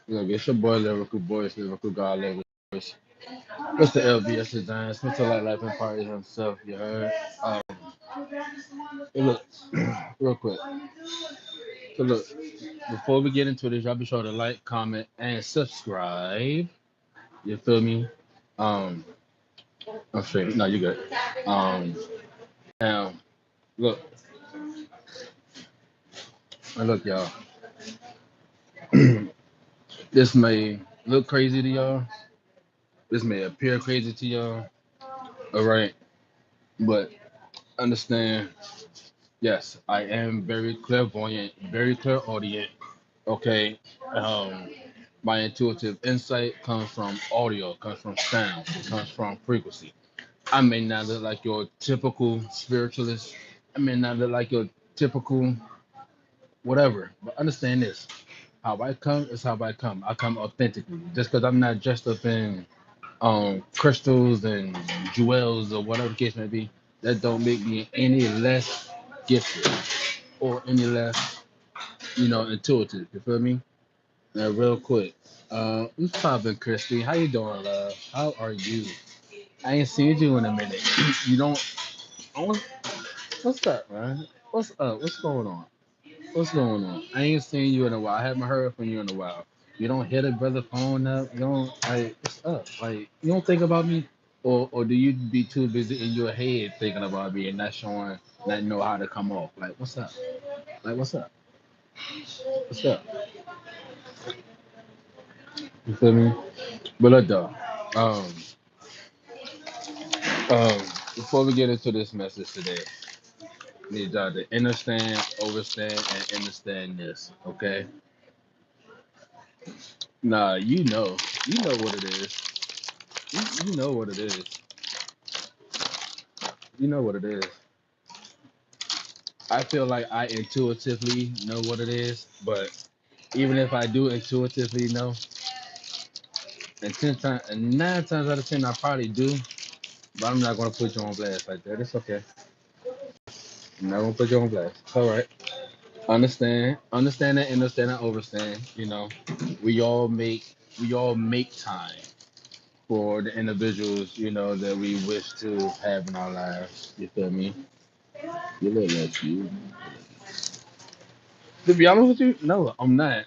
Look, it's your boy Lyrical Voice, Lyrical God Level Voice. What's the LBS design? Mr. Life and Party himself, you heard? Hey, look, real quick. So look, before we get into this, y'all be sure to like, comment, and subscribe. You feel me? Um, I'm straight. No, you good. Um, now look, look, y'all. This may look crazy to y'all. This may appear crazy to y'all. All right, but understand. Yes, I am very clairvoyant, very clairaudient. Okay. Um, my intuitive insight comes from audio, comes from sound, it comes from frequency. I may not look like your typical spiritualist. I may not look like your typical whatever. But understand this. How I come is how I come. I come authentically. Just because I'm not dressed up in crystals and jewels or whatever the case may be, that don't make me any less gifted or any less, intuitive. You feel me? Now, real quick, what's poppin', Christy? How you doing, love? How are you? I ain't seen you in a minute. You don't. Oh, what's up, man? What's up? What's going on? What's going on? I ain't seen you in a while. I haven't heard from you in a while. You don't hit a brother phone up. You don't like. What's up? Like you don't think about me, or do you be too busy in your head thinking about me and not showing, not know how to come off? Like what's up? Like what's up? What's up? You feel me? But look though. Um. Um. Before we get into this message today, I need y'all to understand, overstand, and understand this. Okay. Nah, you know what it is. You know what it is. You know what it is. I feel like I intuitively know what it is, but even if I do intuitively know, and 9 times out of 10, I probably do, but I'm not gonna put you on blast like that. It's okay. I'm not gonna put you on blast. It's all right. Understand that, understand that, overstand. We all make time for the individuals, that we wish to have in our lives. You feel me? You look like you. To be honest with you, no, I'm not.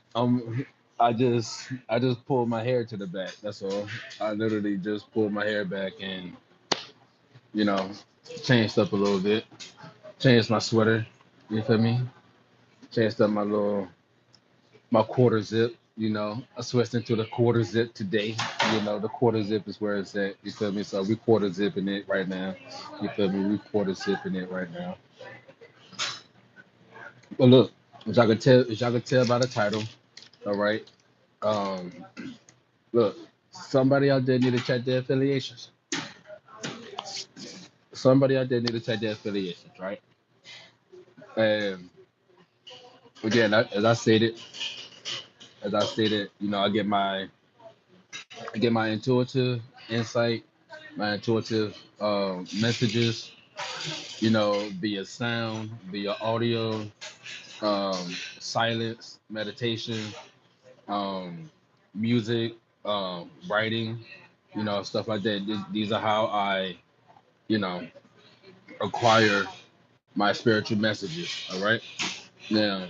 I just pulled my hair to the back. That's all. I literally just pulled my hair back and you know changed up a little bit. Changed my sweater. You feel me? Changed up my quarter zip. I switched into the quarter zip today. The quarter zip is where it's at. You feel me? So we quarter zipping it right now. You feel me? We quarter zipping it right now. But look, as y'all can tell by the title, all right. Um, Look, somebody out there need to check their affiliations. Somebody out there need to check their affiliations, right? And again, as I stated, I get my intuitive insight, my intuitive messages, via sound, via audio, silence, meditation, um, music, writing, stuff like that. These are how I, you know, acquire my spiritual messages. All right. Now,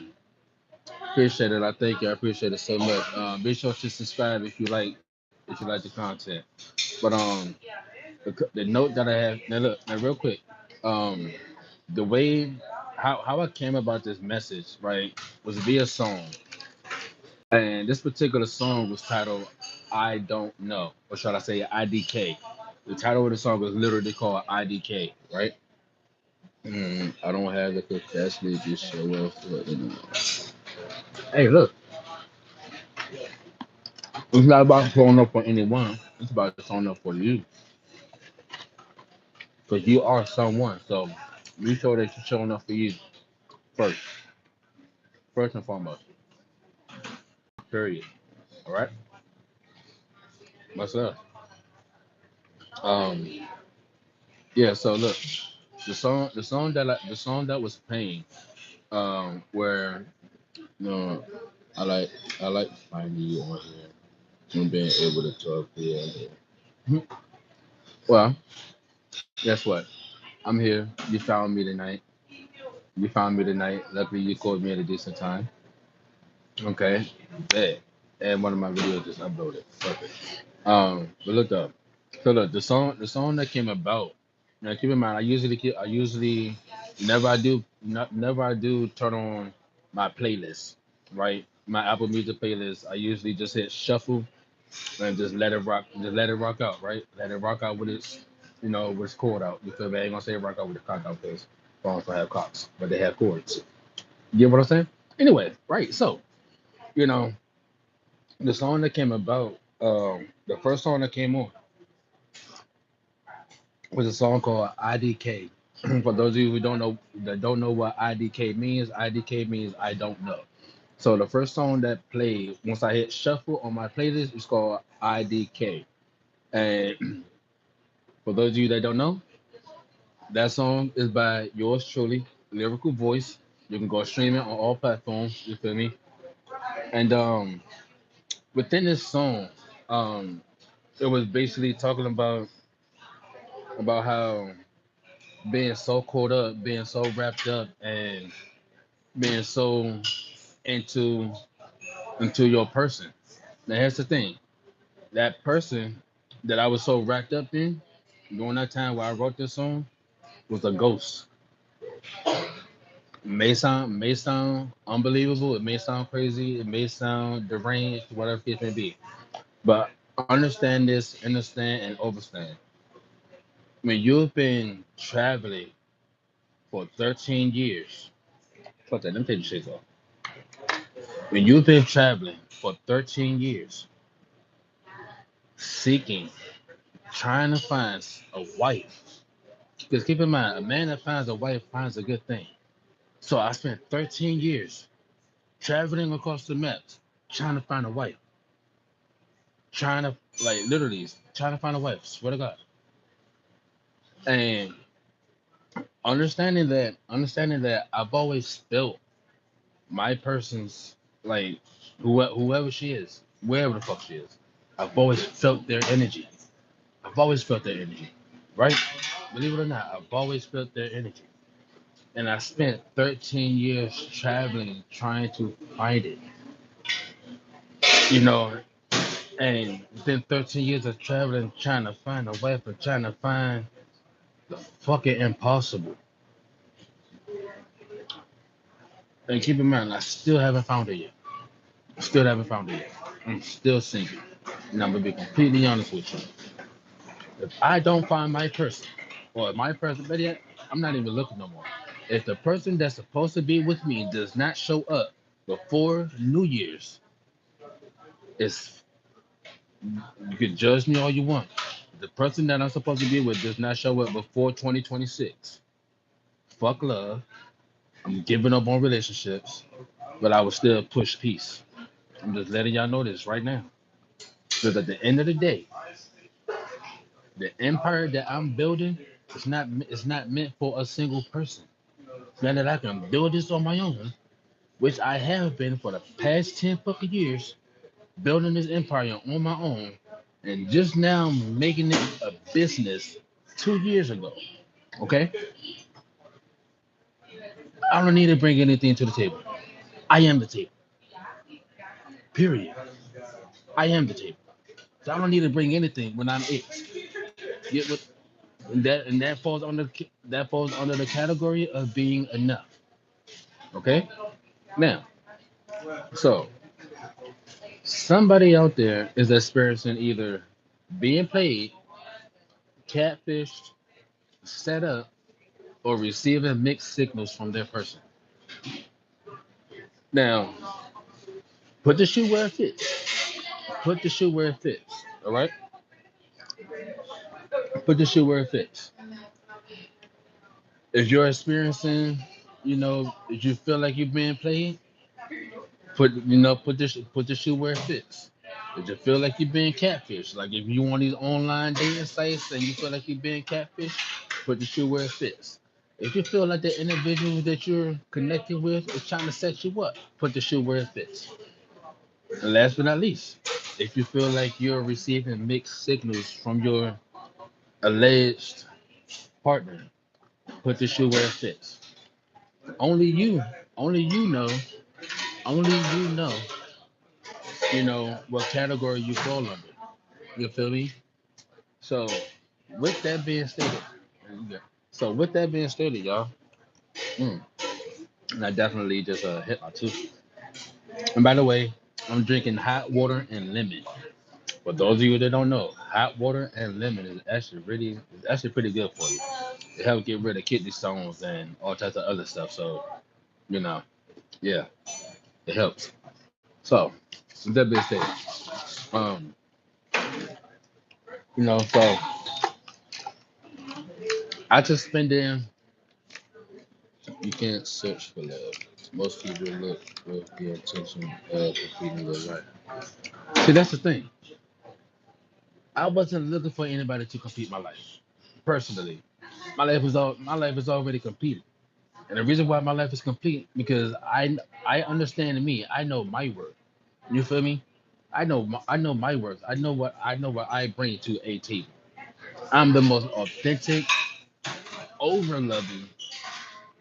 appreciate it. I thank you. I appreciate it so much. Be sure to subscribe if you like the content. But the note that I have now, look now, real quick. Um, the way how I came about this message, right, was via song, and this particular song was titled "I Don't Know," or should I say IDK. The title of the song was literally called IDK, right? I don't have the capacity to show off Hey, look, it's not about showing up for anyone. It's about showing up for you, because you are someone. So be sure that you're showing up for you first, first and foremost. Period. All right. Myself. Um. Yeah. So look, the song that was playing, where you know, I like I like finding you on here and being able to talk here and there. Well, guess what? I'm here. You found me tonight. You found me tonight. Luckily, you called me at a decent time. Okay, bet. And one of my videos just uploaded. Perfect. But look up. So look, the song that came about. Now keep in mind, I usually, never I do turn on my playlist, right? My Apple Music playlist. I usually just hit shuffle and just let it rock out, right? Let it rock out with its, with its chord out. You feel me? I ain't gonna say rock out with the cock out because phones don't have cocks, but they have chords. You get what I'm saying? Anyway, right? So, you know, the song that came about, the first song that came on was a song called IDK. For those of you who don't know what IDK means I don't know. So the first song that played once I hit shuffle on my playlist is called IDK. And for those of you that don't know, that song is by yours truly, Lyrical Voice. You can go stream it on all platforms. You feel me? And within this song, um, it was basically talking about how being so caught up, being so wrapped up, and being so into your person. Now here's the thing: that person that I was so wrapped up in during that time where I wrote this song was a ghost. May sound unbelievable. It may sound crazy. It may sound deranged. Whatever it may be. But understand, and understand. When you've been traveling for 13 years, fuck that. Let me take the shit off. When you've been traveling for 13 years, seeking, trying to find a wife. Because keep in mind, a man that finds a wife finds a good thing. So I spent 13 years traveling across the maps, trying to find a wife, trying to, like, literally trying to find a wife. Swear to God. And understanding that I've always felt my person's, like, whoever she is, wherever the fuck she is, I've always felt their energy. I've always felt their energy, right? Believe it or not, I've always felt their energy. And I spent 13 years traveling trying to find it, you know. And within 13 years of traveling, trying to find a wife and trying to find the fucking impossible. And keep in mind, I still haven't found it yet. Still haven't found it yet. I'm still single. And I'm gonna be completely honest with you. If I don't find my person, or my person, but yet, I'm not even looking no more. If the person that's supposed to be with me does not show up before New Year's, it's you can judge me all you want. The person that I'm supposed to be with does not show up before 2026. Fuck love. I'm giving up on relationships, but I will still push peace. I'm just letting y'all know this right now. Because at the end of the day, the empire that I'm building is not meant for a single person. Now that I can build this on my own, which I have been for the past 10 fucking years, building this empire on my own, and just now making it a business 2 years ago. Okay? I don't need to bring anything to the table. I am the table. Period. I am the table. So I don't need to bring anything when I'm it. Get what that falls under the category of being enough. Okay? Now, so somebody out there is experiencing either being played, catfished, set up, or receiving mixed signals from their person. Now, put the shoe where it fits. Put the shoe where it fits. All right? Put the shoe where it fits. If you're experiencing, if you feel like you're being played, put the shoe where it fits. If you feel like you're being catfished, like if you on these online dating sites and you feel like you're being catfished, put the shoe where it fits. If you feel like the individual that you're connecting with is trying to set you up, put the shoe where it fits. And last but not least, if you feel like you're receiving mixed signals from your alleged partner, put the shoe where it fits. Only you, only you know, only you know what category you fall under. You feel me? So, with that being stated, with that being stated, y'all, mm, and I definitely just hit my tooth. And by the way, I'm drinking hot water and lemon. For those of you that don't know, hot water and lemon is actually pretty good for you. It helps get rid of kidney stones and all types of other stuff. So, you know, yeah, it helps. So, with that being said, um, so I just spend in. You can't search for love. Most people look with the intention of completing their life. See, that's the thing. I wasn't looking for anybody to complete my life. Personally, my life is already completed. And the reason why my life is complete because I understand me. I know my worth. You feel me? I know my worth. I know what I bring to a table. I'm the most authentic, over loving,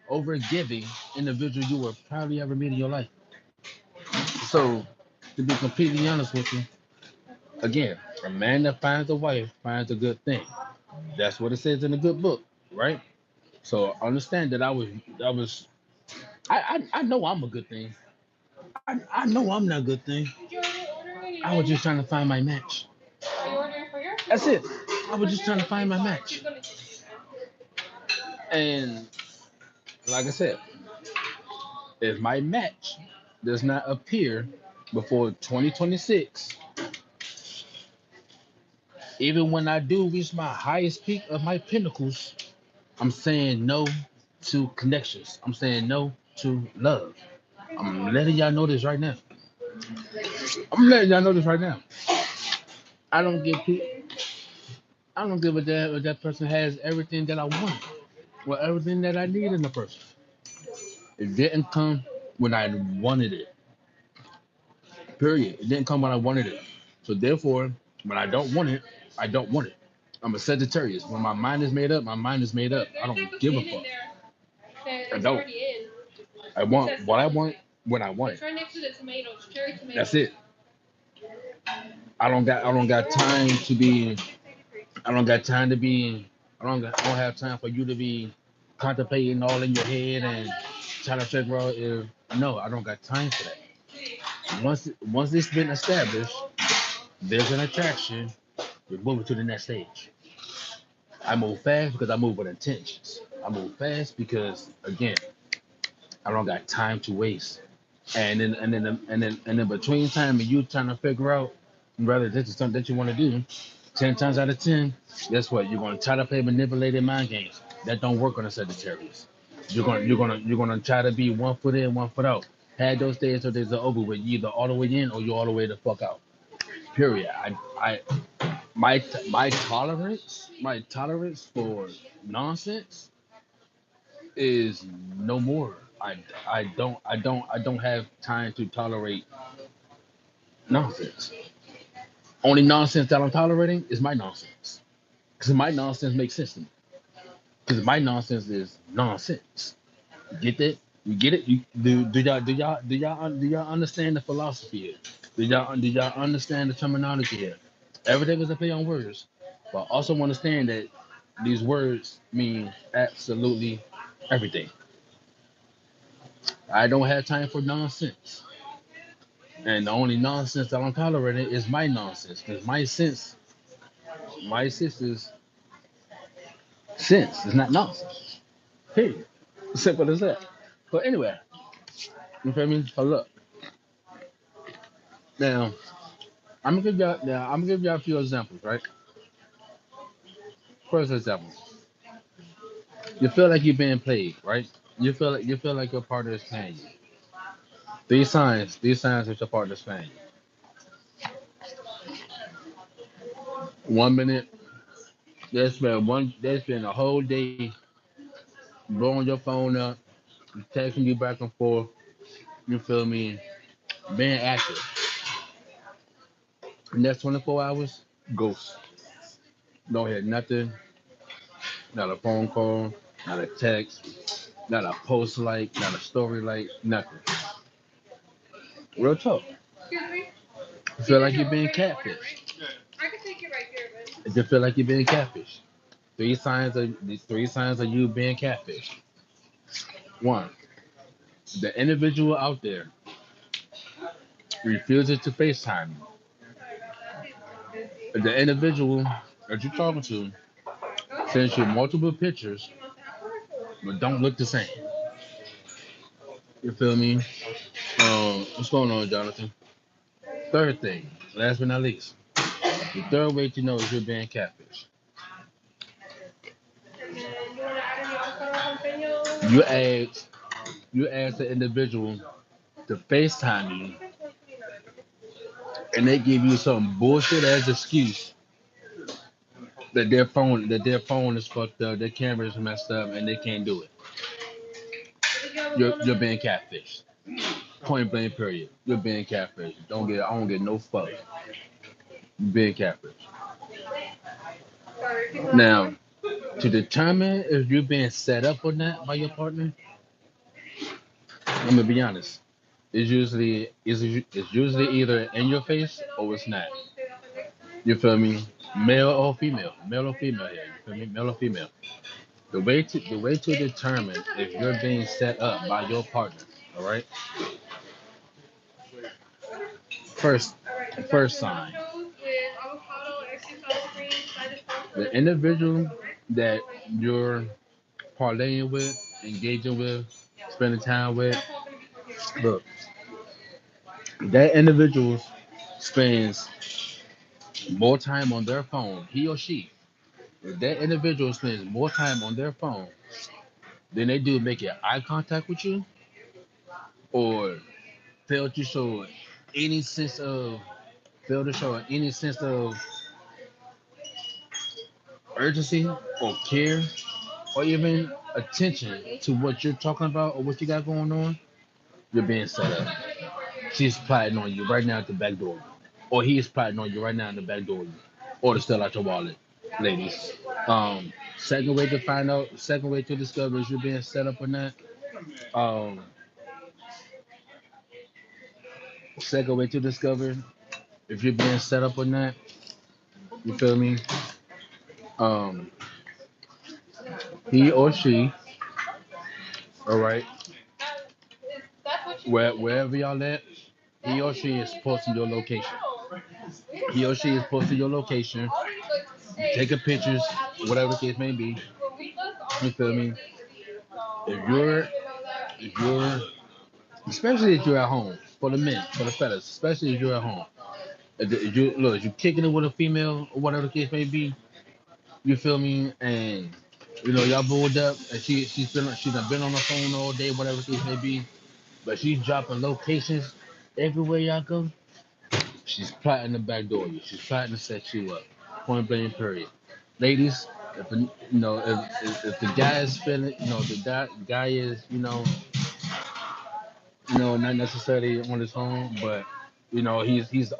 over giving individual you will probably ever meet in your life. So, to be completely honest with you, again, a man that finds a wife finds a good thing. That's what it says in the good book, right? So understand that I know I'm a good thing. I know I'm not a good thing. I was just trying to find my match. That's it. I was just trying to find my match. And like I said, if my match does not appear before 2026, even when I do reach my highest peak of my pinnacles, I'm saying no to connections. I'm saying no to love. I'm letting y'all know this right now. I'm letting y'all know this right now. I don't give I don't give a damn if that person has everything that I want, or everything that I need in the person. It didn't come when I wanted it. Period. It didn't come when I wanted it. So therefore, when I don't want it, I don't want it. I'm a Sagittarius. When my mind is made up, my mind is made up. I don't give a fuck. I don't. I want what I want when I want it. That's it. I don't got time to be I don't got time to be I don't have time for you to be contemplating all in your head and trying to figure out if no, I don't got time for that. Once it's been established, there's an attraction, we're moving to the next stage. I move fast because I move with intentions. I move fast because again, I don't got time to waste. And then between time and you trying to figure out whether this is something that you want to do, 10 times out of 10, guess what? You're gonna try to play manipulated mind games. That don't work on a Sagittarius. You're gonna try to be 1 foot in, 1 foot out. Had those days or days are over with. You either all the way in or you all the way the fuck out. Period. I my tolerance for nonsense is no more. I don't have time to tolerate nonsense. Only nonsense that I'm tolerating is my nonsense. Because my nonsense makes sense to me. Because my nonsense is nonsense. You get that? You get it? Do y'all understand the philosophy here? Do y'all understand the terminology here? Everything is a play on words. But also understand that these words mean absolutely everything. I don't have time for nonsense. And the only nonsense that I'm tolerating is my nonsense. Because my sense is sense. It's not nonsense. Period. Simple as that. But anyway, you feel me? So look, now I'm gonna give y'all a few examples, right? First example, you feel like you're being played, right? You feel like your partner is paying you. These signs that your partner is paying you. 1 minute, they spend a whole day blowing your phone up, texting you back and forth, you feel me, being active. Next 24 hours, ghost. Don't hear nothing. Not a phone call, not a text, not a post like, not a story like, nothing. Real talk. You feel like you're being catfished. It just feel like you're being catfished. These three signs of you being catfished. One, the individual out there refuses to FaceTime you. The individual that you're talking to sends you multiple pictures but don't look the same. You feel me? What's going on, Jonathan? Third thing, last but not least, the third way to know if you're being catfished. You ask you ask the individual to FaceTime you and they give you some bullshit as excuse that their phone is fucked up, their camera is messed up, and they can't do it. You're being catfished. Point blank period. You're being catfished. I don't get no fuck. You're being catfished. Now, to determine if you're being set up or not by your partner, I'm gonna be honest. It's usually either in your face or it's not. You feel me? Male or female here. You feel me? Male or female. The way to determine if you're being set up by your partner, all right? First first sign. The individual that you're parlaying with, engaging with, spending time with, look, that individual spends more time on their phone, he or she, if that individual spends more time on their phone than they do making eye contact with you or fail to show any sense of any sense of urgency or care or even attention to what you're talking about or what you got going on, you're being set up. She's plotting on you right now at the back door. Or he is plotting on you right now in the back door. Or to steal out your wallet, ladies. Second way to discover if you're being set up or not. Um, Second way to discover if you're being set up or not. You feel me? Um, he or she, all right, wherever y'all at, he or she is posting your location. He or she is posting your location, taking pictures, whatever the case may be. You feel me? If you're, if you're, especially if you're at home, for the men, for the fellas, especially if you're at home. If you're kicking it with a female or whatever the case may be, you feel me? And y'all pulled up, and she's done been on the phone all day, whatever the case may be. But she's dropping locations everywhere y'all go. She's plotting the back door you. She's plotting to set you up. Point blank period. Ladies, if the guy is feeling, the guy is, not necessarily on his phone, but he's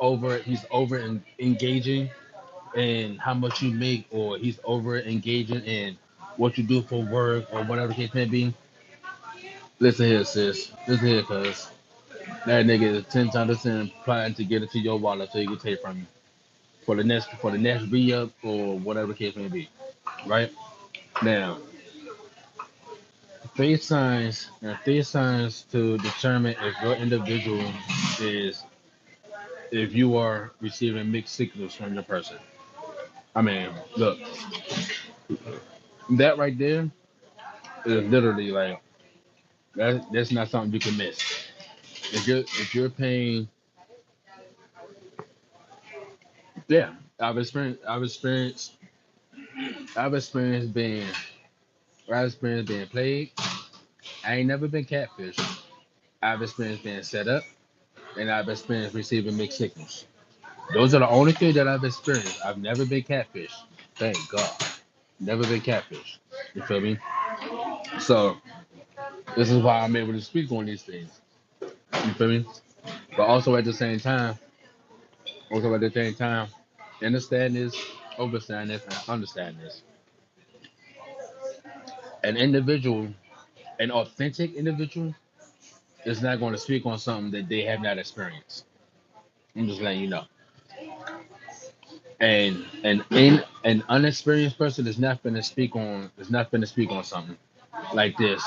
over engaging in how much you make, or he's over engaging in what you do for work or whatever the case may be. Listen here, sis. Listen here, cuz that nigga is 10 times 10 plotting to get into your wallet so he can take from you for the next re-up or whatever the case may be. Right? Now, three signs to determine if your individual is if you are receiving mixed signals from your person. I mean, look, that right there is literally like that's not something you can miss. If you're paying, yeah, I've experienced being played. I ain't never been catfished. I've experienced being set up, and I've experienced receiving mixed signals. Those are the only things that I've experienced. I've never been catfished. Thank God. Never been catfished. You feel me? So this is why I'm able to speak on these things. You feel me? But also at the same time, Also at the same time, understand this, overstand this, and understand this. An individual, an authentic individual, is not going to speak on something that they have not experienced. I'm just letting you know. And in an unexperienced person is not going to speak on something like this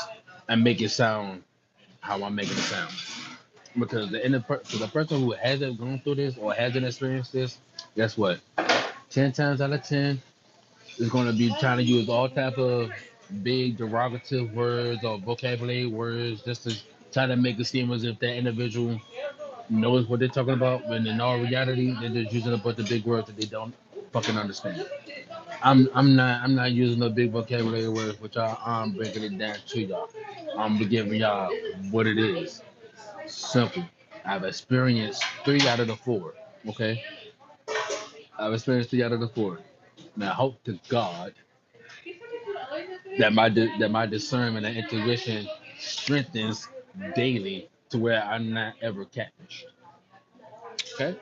and make it sound how I'm making it sound. Because the person who hasn't gone through this or hasn't experienced this, guess what? 10 times out of 10 is going to be trying to use all type of big derogative words or vocabulary words just to try to make it seem as if that individual knows what they're talking about, when in all reality they're just using a bunch of big words that they don't fucking understand. I'm not using no big vocabulary words, which I'm breaking it down to y'all. I'm giving y'all what it is. Simple. I've experienced 3 out of the 4. Okay, I've experienced 3 out of the 4. Now, I hope to God that my discernment and intuition strengthens daily to where I'm not ever catfished. Okay,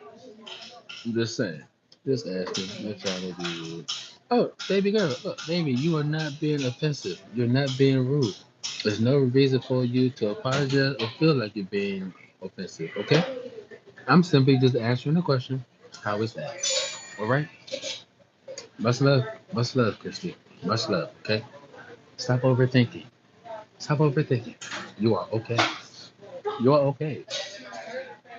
I'm just saying. Just asking. Not trying to be rude. Oh, baby girl, look, baby, you are not being offensive. You're not being rude. There's no reason for you to apologize or feel like you're being offensive. Okay, I'm simply just answering the question. How is that? All right. Much love, Christy. Much love. Okay. Stop overthinking. Stop overthinking. You are okay. You are okay.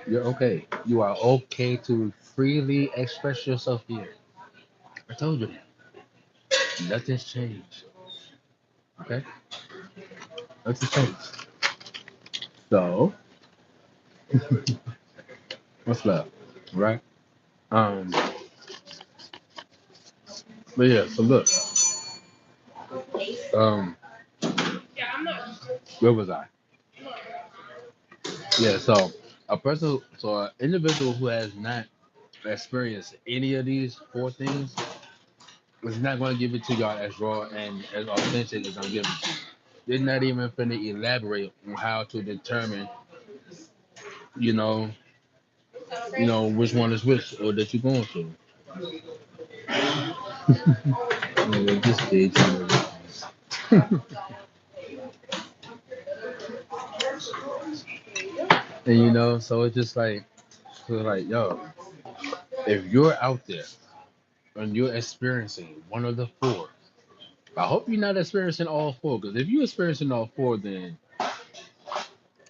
You're okay. You are okay to freely express yourself here. I told you that. Nothing's changed. Okay? Nothing's changed. So, what's love? Right? Um, but yeah, so look. Um, where was I? Yeah, so an individual who has not experienced any of these 4 things is not going to give it to y'all as raw and as authentic as I'm giving it to you. They're not even finna elaborate on how to determine, you know, which one is which or that you're going through. This stage, and so it's like, yo, if you're out there and you're experiencing one of the 4, I hope you're not experiencing all 4. Because if you're experiencing all 4, then I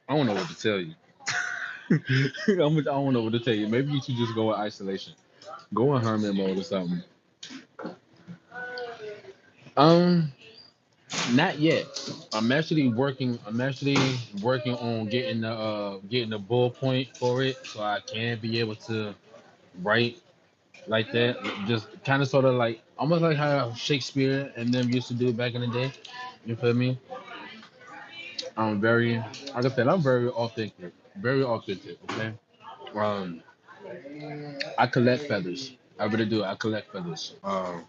don't know what to tell you. I don't know what to tell you. Maybe you should just go in isolation, go in hermit mode or something. Um, Not yet. I'm actually working on getting the bull point for it, so I can be able to write like that. Just kind of sort of like almost like how Shakespeare and them used to do back in the day. You feel me? I'm very, like I said, I'm very authentic. Very authentic. Okay. Um, I collect feathers. I really do. I collect feathers. I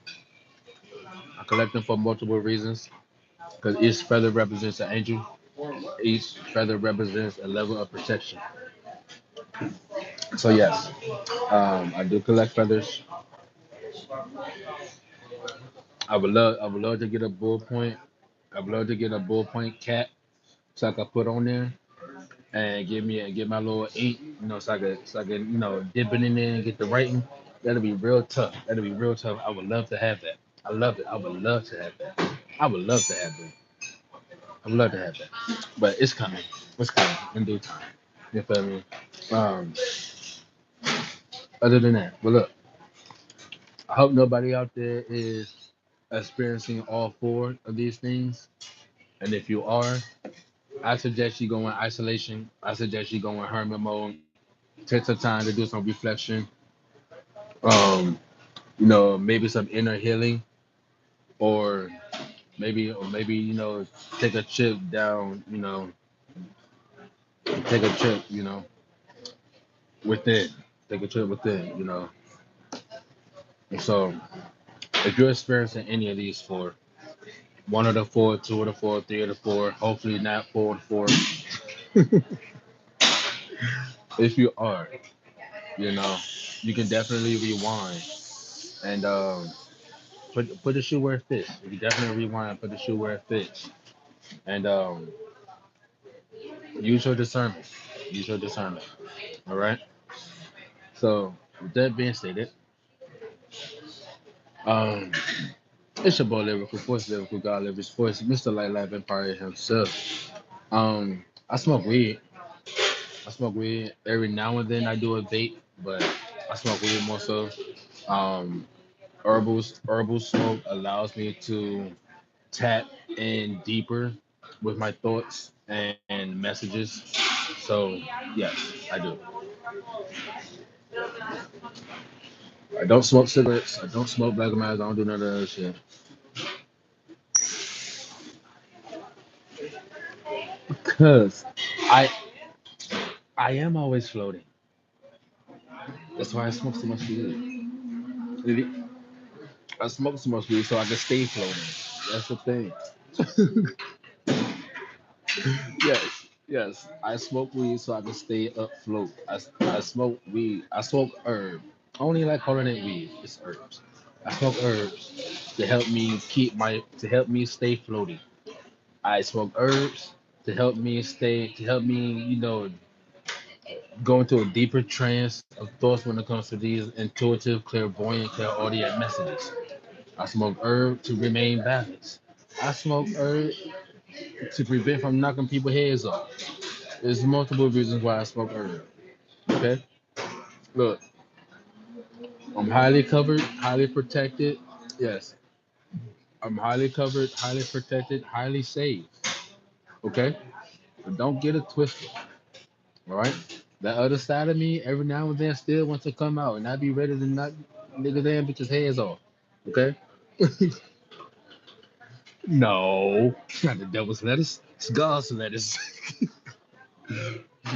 collect them for multiple reasons. Because each feather represents an angel. Each feather represents a level of protection. So yes, I do collect feathers. I would love to get a bull point. I would love to get a bull point cap so I could put on there and get my little ink, so I can dip it in there and get the writing. That'll be real tough. That'll be real tough. I would love to have that. I love it. I would love to have that. I would love to have that. I would love to have that. But it's coming. It's coming in due time. You feel me? Um, Other than that, but look, I hope nobody out there is experiencing all 4 of these things. And if you are, I suggest you go in isolation. I suggest you go in hermit mode. Take some time to do some reflection. Um, maybe some inner healing, or maybe take a trip down. Take a trip. Within. Take a trip within. And so, if you're experiencing any of these 4, 1 of the 4, 2 of the 4, 3 of the 4, hopefully not 4 of the 4. If you are, You know, you can definitely rewind and put the shoe where it fits. You can definitely rewind, put the shoe where it fits, and use your discernment. Use your discernment. All right. So with that being stated, um, it's your boy Lyrical Force, Lyrical God, Lyrical Force, Mr. Light Life Empire himself. I smoke weed. I smoke weed every now and then. I do a vape, but I smoke weed more so. Um, herbal smoke allows me to tap in deeper with my thoughts and messages. So yes, I do. I don't smoke cigarettes. I don't smoke black and I don't do none of that shit. Cause I I am always floating. That's why I smoke so much weed. I smoke so much weed so I can stay floating. That's the thing. Yes, yes. I smoke weed so I can stay afloat. I smoke weed. I smoke herb. I only like calling it weed. It's herbs. I smoke herbs to help me stay floating. I smoke herbs to help me, go into a deeper trance of thoughts when it comes to these intuitive, clairvoyant, clairaudient messages. I smoke herb to remain balanced. I smoke herb to prevent from knocking people's heads off. There's multiple reasons why I smoke herb. Okay? Look, I'm highly covered, highly protected. Yes, I'm highly covered, highly protected, highly safe. Okay? But don't get it twisted. All right? That other side of me, every now and then, still wants to come out, and I be ready to knock niggas damn bitches' heads off. Okay? No, it's not the devil's lettuce. It's God's lettuce.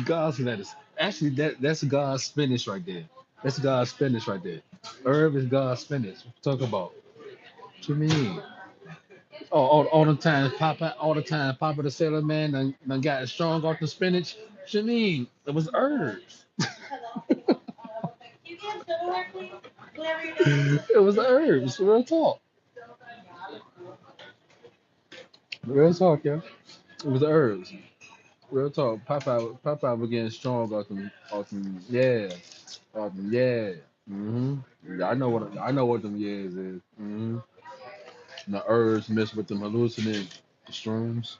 God's lettuce. Actually, that's God's spinach right there. That's God's spinach right there. Herb is God's spinach. Talk about. What you mean? Oh, all the time, Papa, all the time, Papa the Sailor Man done got strong off the spinach. What you mean? It was herbs. It was herbs. Real talk. Real talk, yeah. It was herbs. Real talk. Papa was getting strong off them, yeah, off them, yeah. Yeah, I know what them years is. The herbs mixed with them hallucinating shrooms.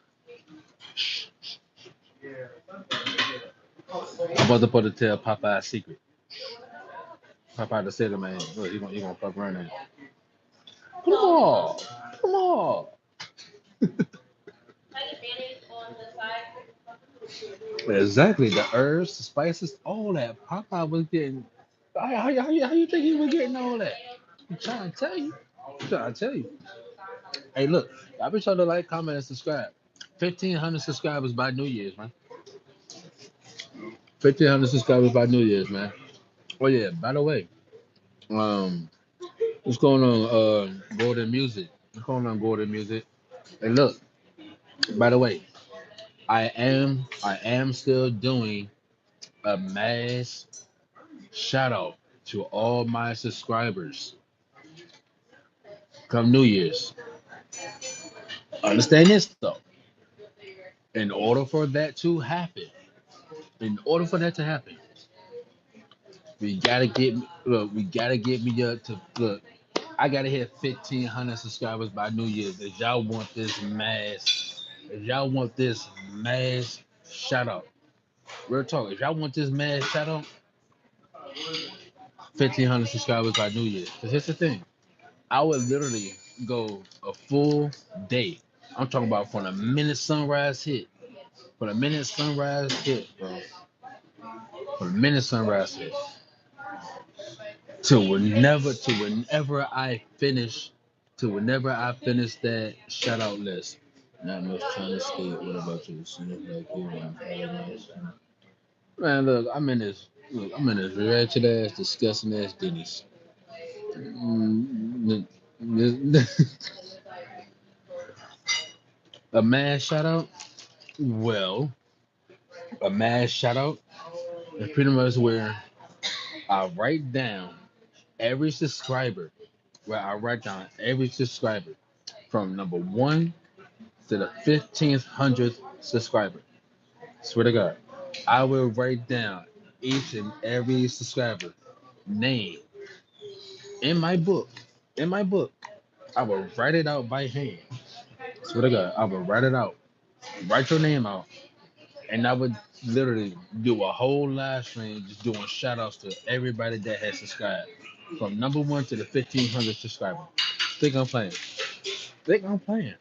I'm about to put a tell Popeye a secret. Popeye the Sailor Man. Look, he gonna fuck around there. Come on, come on. Exactly, the herbs, the spices, all that. Popeye was getting. How you think he was getting all that? I'm trying to tell you. I'm trying to tell you. Hey, look, I be sure to like, comment, and subscribe. 1,500 subscribers by New Year's, man. 1,500 subscribers by New Year's, man. Oh yeah. By the way, um, what's going on? Golden Music. What's going on, Golden Music? Hey, look. By the way, I am still doing a mass shout out to all my subscribers come New Year's. Understand this though. In order for that to happen, in order for that to happen, we gotta get me up to look. I gotta hit 1,500 subscribers by New Year's. If y'all want this mass shout out, real talk. If y'all want this mass shout out, 1,500 subscribers by New Year's. Cause here's the thing, I would literally go a full day. I'm talking about from the minute sunrise hit, from the minute sunrise hit, bro. From the minute sunrise hit to whenever I finish that shout out list. Not much trying to skate. What about you? Sniff like you and man, look, I'm in this ratchet ass, disgusting ass Denny's. Mm, A mass shout out? Well, a mass shout out is pretty much where I write down every subscriber. Where I write down every subscriber from number one to the 1500th subscriber. Swear to God. I will write down each and every subscriber name in my book. In my book. I will write it out by hand. Swear to God. I will write it out. Write your name out. And I would literally do a whole live stream just doing shout outs to everybody that has subscribed. From number one to the 1500 subscriber. Think I'm playing. Think I'm playing.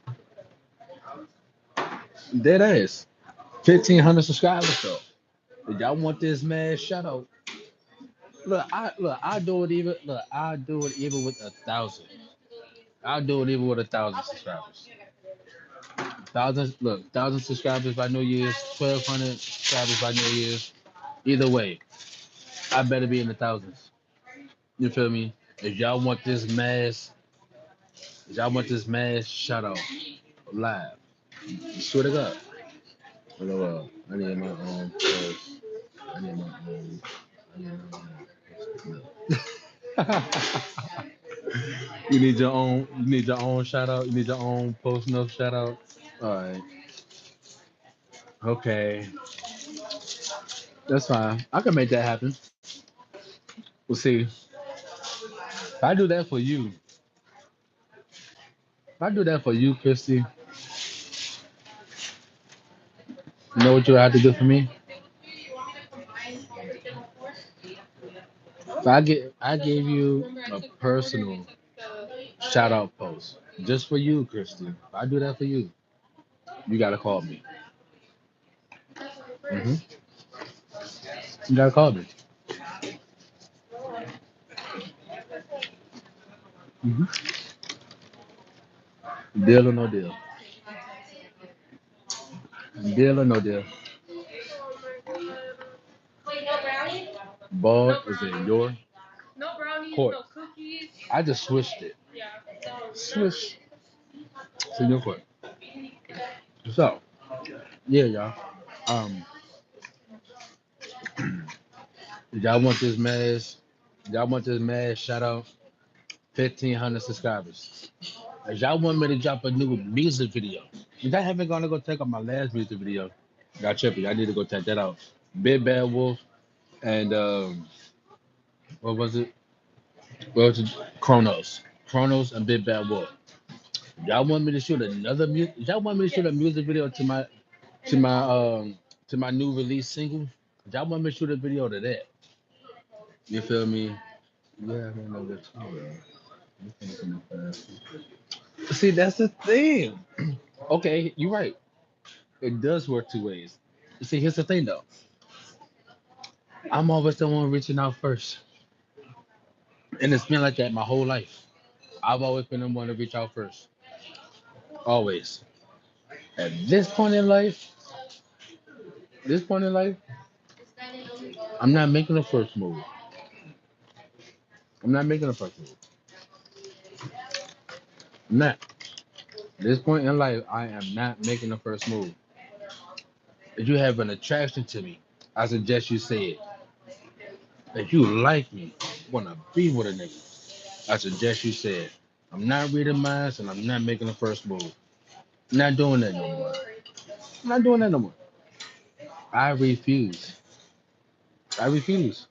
Dead ass. 1500 subscribers though. If y'all want this man shout out, I do it even I do it even with 1,000. I'll do it even with 1,000 subscribers. Thousand subscribers by New Year's, 1,200 subscribers by New Year's. Either way, I better be in the thousands. You feel me? If y'all want this mass, if y'all want this mass shout out live, swear to God. Hold on, I need my own post. I need my own. I need my own. You need your own. You need your own shout out. You need your own post no shout out. All right. Okay. That's fine. I can make that happen. We'll see. If I do that for you, if I do that for you, Christy, you know what you have to do for me? If I gave you a personal shout out post just for you, Christy. If I do that for you, you gotta call me. hmm You gotta call me. hmm Deal or no deal. Deal or no deal. Ball is in your court. I just switched it. Swish. It's in your court. So, yeah, y'all. Um, y'all want this mass? Y'all want this mass shout out? 1,500 subscribers. If y'all want me to drop a new music video, if I haven't gonna go check out my last music video, y'all tripping. I need to go check that out. Big Bad Wolf and what was it? What was it? Chronos. Chronos and Big Bad Wolf. Y'all want me to shoot another music? Y'all want me to shoot a music video to my to my new release single? Y'all want me to shoot a video to that? You feel me? Yeah, I know that too. See, that's the thing. Okay, you're right. It does work two ways. See, here's the thing though. I'm always the one reaching out first, and it's been like that my whole life. I've always been the one to reach out first, always. At this point in life, I'm not making the first move. I'm not making the first move. I'm not. At this point in life, I am not making the first move. If you have an attraction to me, I suggest you say it. If you like me, wanna be with a nigga, I suggest you say it. I'm not reading minds and I'm not making the first move. I'm not doing that no more. I'm not doing that no more. I refuse. I refuse.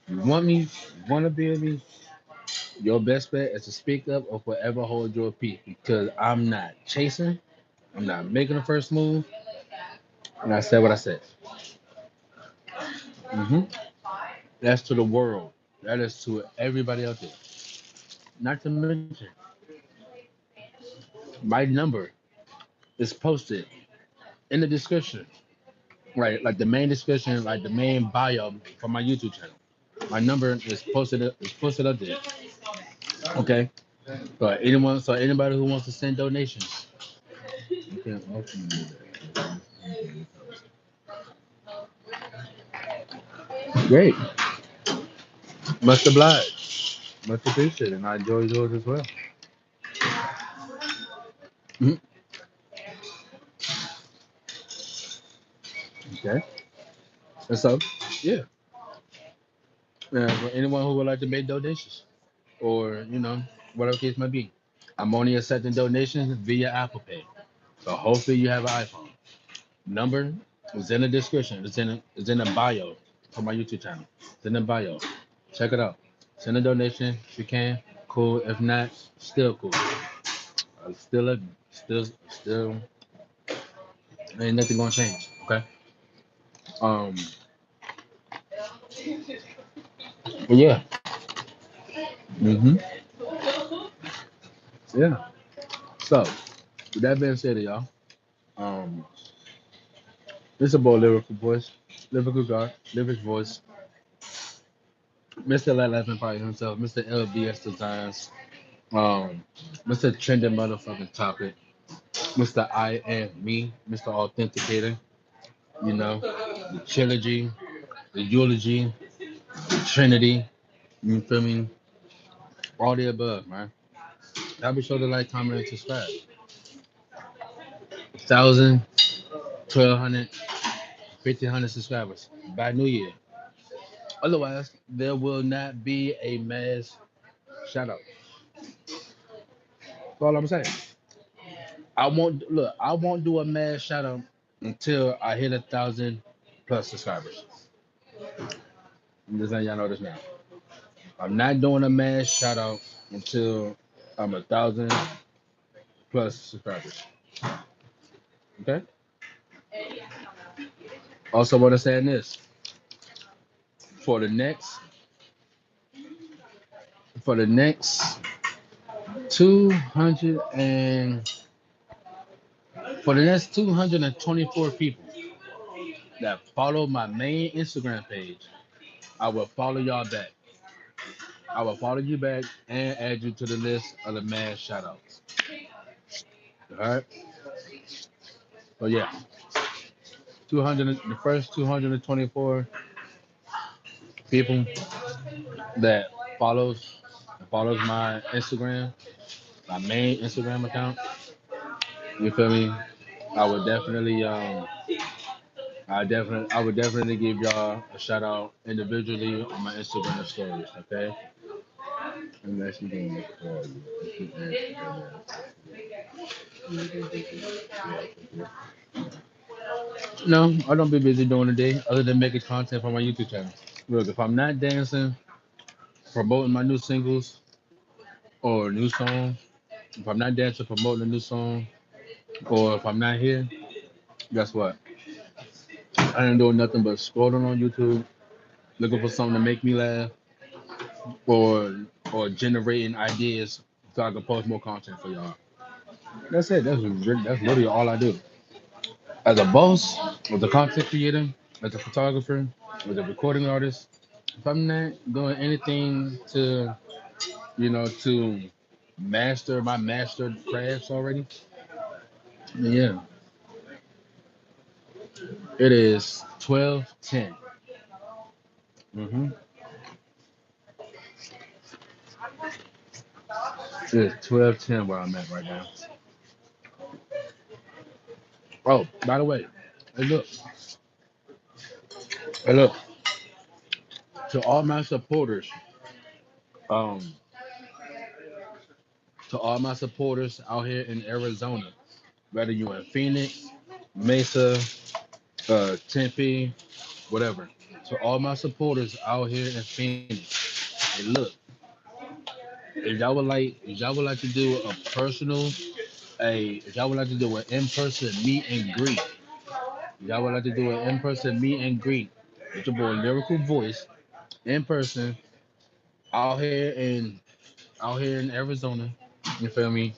You want me, you want to be with me, your best bet is to speak up or forever hold your peace because I'm not chasing, I'm not making the first move, and I said what I said. hmm That's to the world. That is to everybody out there. Not to mention, my number is posted in the description, right? Like the main description, like the main bio for my YouTube channel. My number is posted up there. Okay. So anybody who wants to send donations, you can also do that. Great. Much obliged. Much appreciated. And I enjoy yours as well. Mhm. Okay. And so, yeah. For anyone who would like to make donations, or whatever case might be, I'm only accepting donations via Apple Pay. So hopefully you have an iPhone. Number is in the description. It's in the bio for my YouTube channel. It's in the bio. Check it out. Send a donation if you can. Cool. If not, still cool. Still love you. Still ain't nothing gonna change. Okay. Um. But yeah. Mhm. Yeah. So with that being said, y'all. Um. This is about lyrical voice, lyrical God, lyric voice, Mr. Let Life Empire himself, Mr. LBS Designs, um, Mr. Trending Motherfucking Topic, Mr. I Am Me, Mr. Authenticator, the trilogy, the eulogy, the Trinity, you feel me? All the above, man. Y'all be sure to like, comment, and subscribe. 1,000, 1,200, 1,500 subscribers by New Year. Otherwise, there will not be a mass shout out. That's all I'm saying. I won't do a mass shout out until I hit 1,000 plus subscribers. I'm just letting y'all know this now. I'm not doing a mass shout out until I'm 1,000 plus subscribers. Okay. Also, want to say this for the next for the next 200 and for the next 224 people that follow my main Instagram page, I will follow y'all back. I will follow you back and add you to the list of the mass shout outs. All right. So yeah, 200, the first 224 people that follows my Instagram, my main Instagram account. You feel me? I would definitely I would definitely give y'all a shout out individually on my Instagram stories. Okay. Unless you can No, I don't be busy during the day other than making content for my YouTube channel. Look, if I'm not dancing, promoting my new singles or new song, if I'm not dancing, promoting a new song, or if I'm not here, guess what? I ain't doing nothing but scrolling on YouTube, looking for something to make me laugh, or generating ideas so I can post more content for y'all. That's it. That's literally all I do. As a boss, as a content creator, as a photographer, as a recording artist, if I'm not doing anything to master my mastered crafts already, then yeah, it is 12:10. Mm-hmm. It is 12:10 where I'm at right now. Oh, by the way, hey look, hey look, to all my supporters, um, to all my supporters out here in Arizona, whether you in Phoenix, Mesa, Tempe, whatever. To all my supporters out here in Phoenix, hey look, if y'all would like to do a personal, if y'all would like to do an in-person meet and greet, if y'all would like to do an in-person meet and greet with your boy Lyrical Voice in person out here in Arizona, you feel me?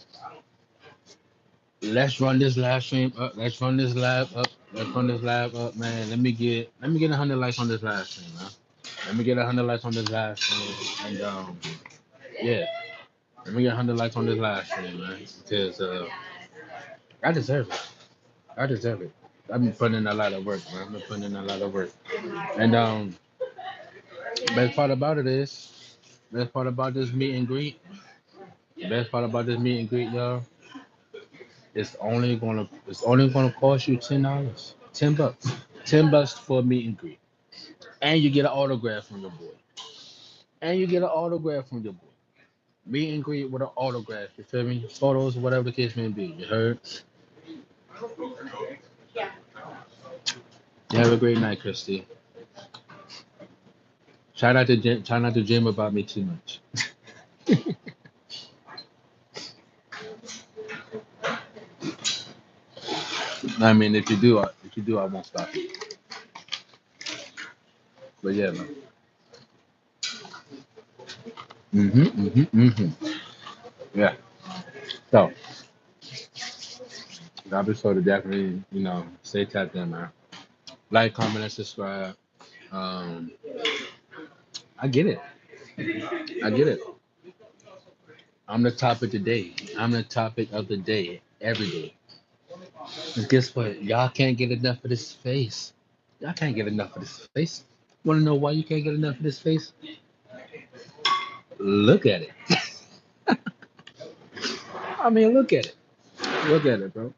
Let's run this live stream up. Let's run this live up. Let's run this live up, man. Let me get 100 likes on this live stream, man. Let me get 100 likes on this live stream, and yeah, let me get 100 likes on this live stream, man. Because I deserve it. I deserve it. I've been putting in a lot of work, man. I've been putting in a lot of work, and best part about it is, best part about this meet and greet, best part about this meet and greet, y'all. It's only gonna cost you $10, $10, $10 for a meet and greet, and you get an autograph from your boy. and you get an autograph from your boy. Meet and greet with an autograph. You feel me? Photos, whatever the case may be. You heard? You have a great night, Christy. Try not to dream about me too much. I mean, if you do, I won't stop you. But yeah, man. Yeah. So, the episode to definitely, stay tapped in, man. Like, comment, and subscribe. Um, I get it. I get it. I'm the topic today. I'm the topic of the day, every day. And guess what? Y'all can't get enough of this face. Y'all can't get enough of this face. Want to know why you can't get enough of this face? Look at it. I mean, look at it. Look at it, bro.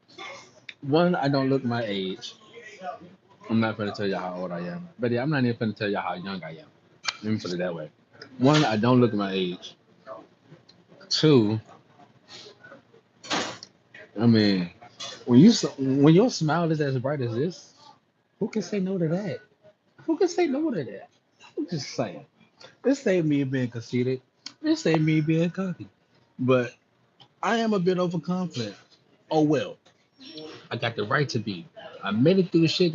One, I don't look my age. I'm not gonna tell y'all how old I am. But yeah, I'm not even gonna tell y'all how young I am. Let me put it that way. One, I don't look my age. Two, I mean, when your smile is as bright as this, who can say no to that? Who can say no to that? I'm just saying. This ain't me being conceited. This ain't me being cocky. But I am a bit overconfident. Oh well, I got the right to be. I made it through shit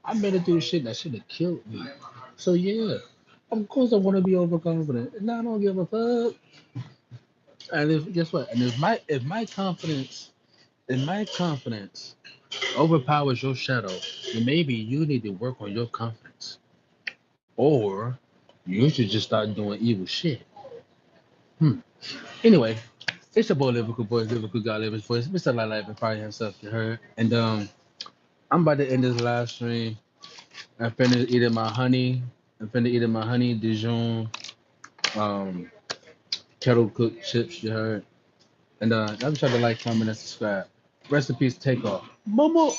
I made it through shit that should have killed me. So yeah, of course I want to be overconfident, and I don't give a fuck. And if guess what? And if my confidence overpowers your shadow, then maybe you need to work on your confidence, or you should just start doing evil shit. Hmm. Anyway, it's your boy Liverpool Boys, Liverpool God, Liverpool Voice, Mr. Life and Fire himself. You heard, and I'm about to end this live stream. I'm finished eating my honey. I'm finna eating my honey Dijon um kettle cooked chips. You heard. And I'm sure to like, comment, and subscribe. Rest in peace, take off. Momo.